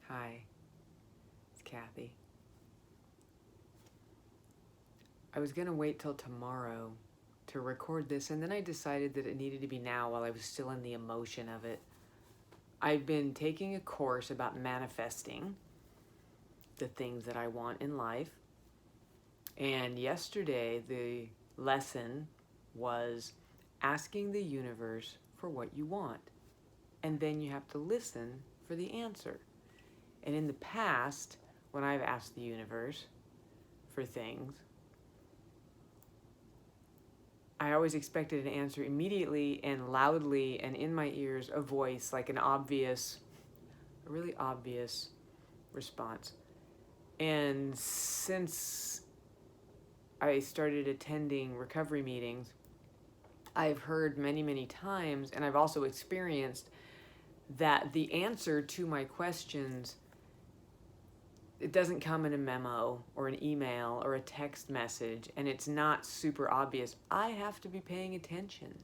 Hi, it's Kathy. I was going to wait till tomorrow to record this, and then I decided that it needed to be now while I was still in the emotion of it. I've been taking a course about manifesting the things that I want in life, and yesterday the lesson was asking the universe for what you want, and then you have to listen for the answer. And in the past, when I've asked the universe for things, I always expected an answer immediately and loudly and in my ears, a voice, like a really obvious response. And since I started attending recovery meetings, I've heard many, many times, and I've also experienced that the answer to my questions, it doesn't come in a memo or an email or a text message, and it's not super obvious. I have to be paying attention.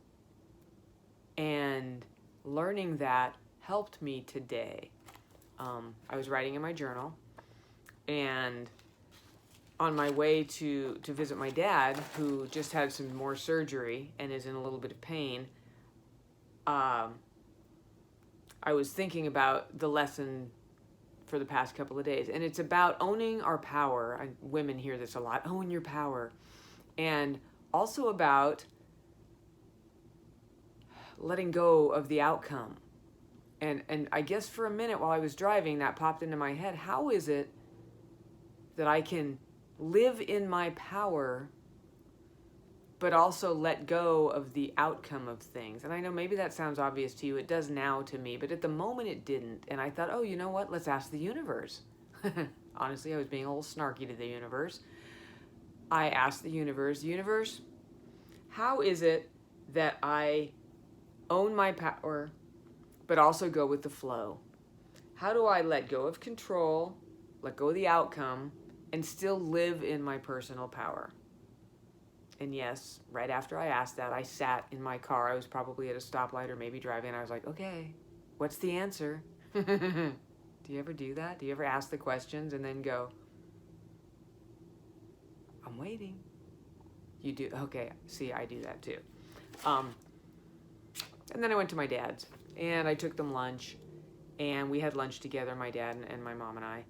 And learning that helped me today. I was writing in my journal, and on my way to visit my dad, who just had some more surgery and is in a little bit of pain, I was thinking about the lesson for the past couple of days, and it's about owning our power. Women hear this a lot: own your power. And also about letting go of the outcome. And I guess for a minute while I was driving, that popped into my head: how is it that I can live in my power but also let go of the outcome of things? And I know maybe that sounds obvious to you. It does now to me, but at the moment it didn't. And I thought, oh, you know what? Let's ask the universe. Honestly, I was being a little snarky to the universe. I asked the universe, how is it that I own my power but also go with the flow? How do I let go of control, let go of the outcome, and still live in my personal power? And yes, right after I asked that, I sat in my car. I was probably at a stoplight or maybe driving. I was like, okay, what's the answer? Do you ever do that? Do you ever ask the questions and then go, I'm waiting? You do? Okay, see, I do that too. And then I went to my dad's, and I took them lunch, and we had lunch together, my dad and my mom and I.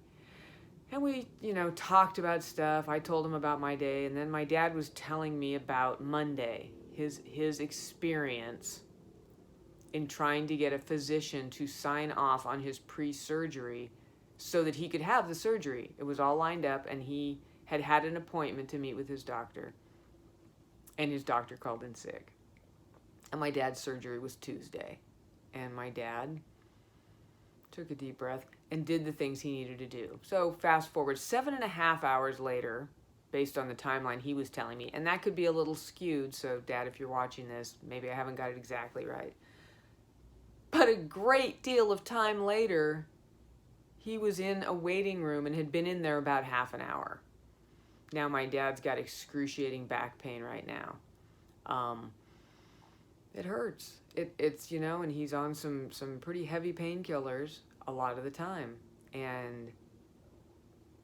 And we, talked about stuff. I told him about my day, and then my dad was telling me about Monday, his experience in trying to get a physician to sign off on his pre-surgery so that he could have the surgery. It was all lined up, and he had an appointment to meet with his doctor, and his doctor called in sick. And my dad's surgery was Tuesday, and my dad took a deep breath and did the things he needed to do. So fast forward 7.5 hours later, based on the timeline he was telling me, and that could be a little skewed, so Dad, if you're watching this, maybe I haven't got it exactly right. But a great deal of time later, he was in a waiting room and had been in there about half an hour. Now my dad's got excruciating back pain right now. It hurts. It's and he's on some pretty heavy painkillers a lot of the time. And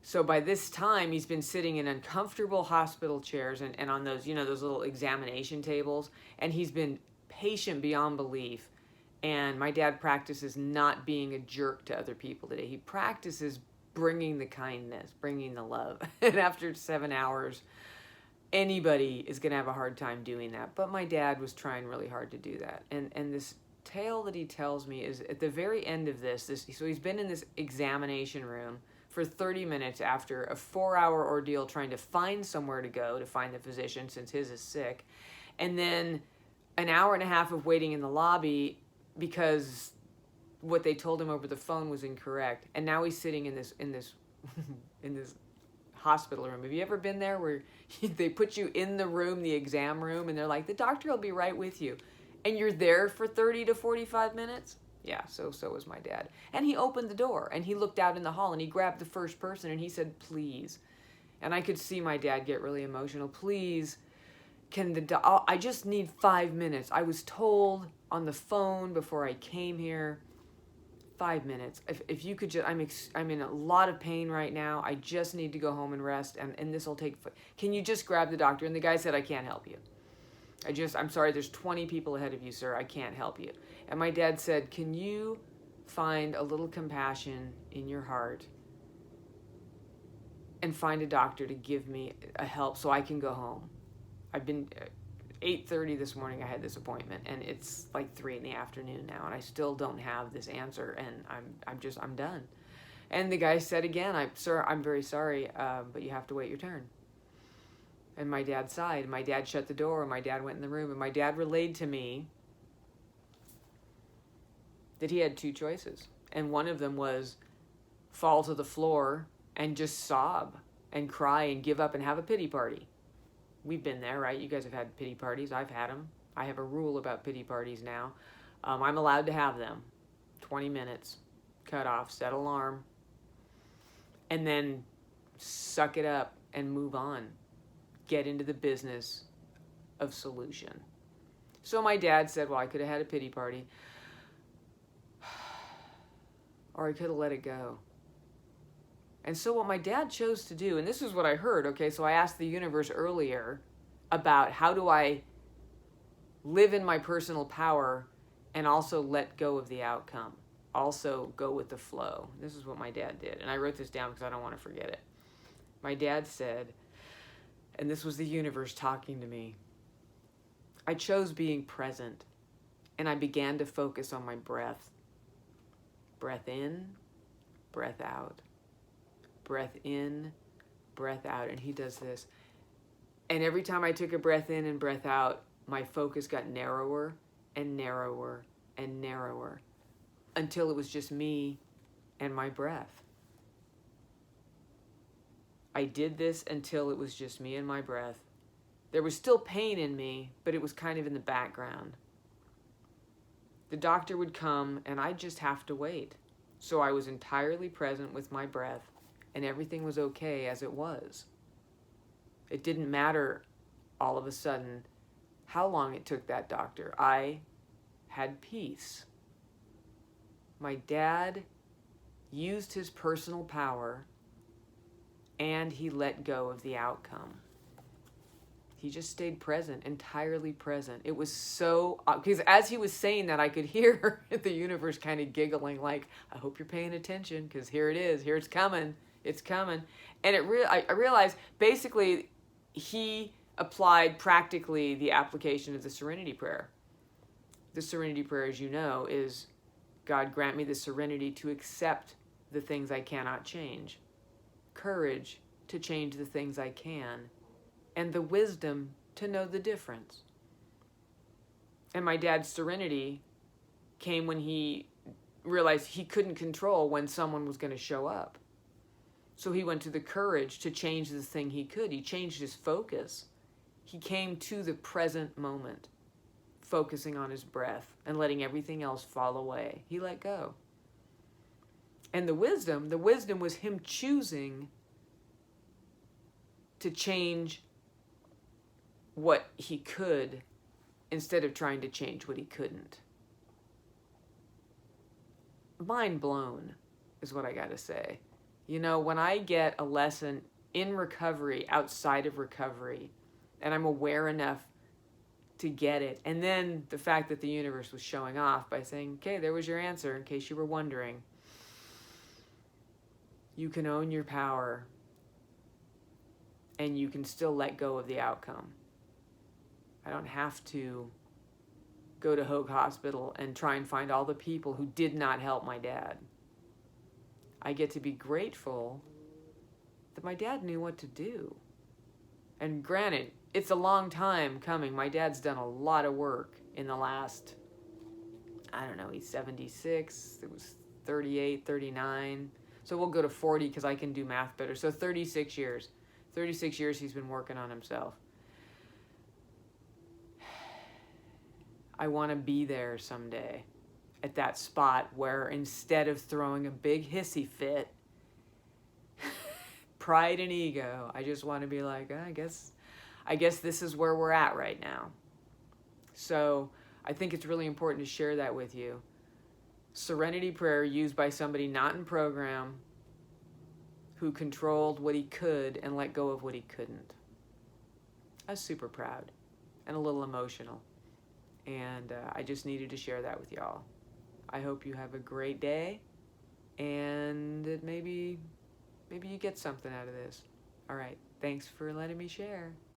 so by this time, he's been sitting in uncomfortable hospital chairs and on those, those little examination tables. And he's been patient beyond belief. And my dad practices not being a jerk to other people today. He practices bringing the kindness, bringing the love. And after 7 hours, anybody is going to have a hard time doing that. But my dad was trying really hard to do that. And this tale that he tells me is at the very end of this, so he's been in this examination room for 30 minutes after a 4-hour ordeal trying to find somewhere to go to find the physician since his is sick. And then an hour and a half of waiting in the lobby because what they told him over the phone was incorrect. And now he's sitting in this in this hospital room. Have you ever been there where they put you in the room, the exam room, and they're like, the doctor will be right with you, and you're there for 30 to 45 minutes? Yeah, so was my dad. And he opened the door and he looked out in the hall and he grabbed the first person and he said, please. And I could see my dad get really emotional. Please, I just need 5 minutes. I was told on the phone before I came here 5 minutes. If you could just, I'm in a lot of pain right now. I just need to go home and rest, and this will take, can you just grab the doctor? And the guy said, I can't help you. I'm sorry, there's 20 people ahead of you, sir. I can't help you. And my dad said, can you find a little compassion in your heart and find a doctor to give me a help so I can go home? I've been 8:30 this morning. I had this appointment, and it's like 3 in the afternoon now, and I still don't have this answer, and I'm done. And the guy said again, sir, I'm very sorry, but you have to wait your turn. And my dad sighed. My dad shut the door, and my dad went in the room, and my dad relayed to me that he had two choices, and one of them was fall to the floor and just sob and cry and give up and have a pity party. We've been there, right? You guys have had pity parties. I've had them. I have a rule about pity parties now. I'm allowed to have them. 20 minutes, cut off, set alarm, and then suck it up and move on. Get into the business of solution. So my dad said, well, I could have had a pity party, or I could have let it go. And so what my dad chose to do, and this is what I heard, okay, so I asked the universe earlier about how do I live in my personal power and also let go of the outcome, also go with the flow. This is what my dad did, and I wrote this down because I don't want to forget it. My dad said, and this was the universe talking to me, I chose being present, and I began to focus on my breath. Breath in, breath out. Breath in, breath out. And he does this. And every time I took a breath in and breath out, my focus got narrower and narrower and narrower until it was just me and my breath. I did this until it was just me and my breath. There was still pain in me, but it was kind of in the background. The doctor would come and I'd just have to wait. So I was entirely present with my breath, and everything was okay as it was. It didn't matter all of a sudden how long it took that doctor. I had peace. My dad used his personal power, and he let go of the outcome. He just stayed present, entirely present. It was so, because as he was saying that, I could hear the universe kind of giggling like, I hope you're paying attention, because here it is, here it's coming. And I realized basically he applied practically the application of the Serenity Prayer. The Serenity Prayer, as you know, is God grant me the serenity to accept the things I cannot change, courage to change the things I can, and the wisdom to know the difference. And my dad's serenity came when he realized he couldn't control when someone was going to show up. So he went to the courage to change the thing he could. He changed his focus. He came to the present moment, focusing on his breath and letting everything else fall away. He let go. And the wisdom was him choosing to change what he could instead of trying to change what he couldn't. Mind blown is what I got to say. You know, when I get a lesson in recovery, outside of recovery, and I'm aware enough to get it, and then the fact that the universe was showing off by saying, okay, there was your answer in case you were wondering. You can own your power, and you can still let go of the outcome. I don't have to go to Hoag Hospital and try and find all the people who did not help my dad. I get to be grateful that my dad knew what to do. And granted, it's a long time coming. My dad's done a lot of work in the last, I don't know, he's 76, it was 38, 39. So we'll go to 40 because I can do math better. So 36 years. 36 years he's been working on himself. I want to be there someday at that spot where instead of throwing a big hissy fit, pride and ego, I just want to be like, I guess this is where we're at right now. So I think it's really important to share that with you. serenity prayer used by somebody not in program, who controlled what he could and let go of what he couldn't. I was super proud and a little emotional. And I just needed to share that with y'all. I hope you have a great day, and that maybe you get something out of this. All right. Thanks for letting me share.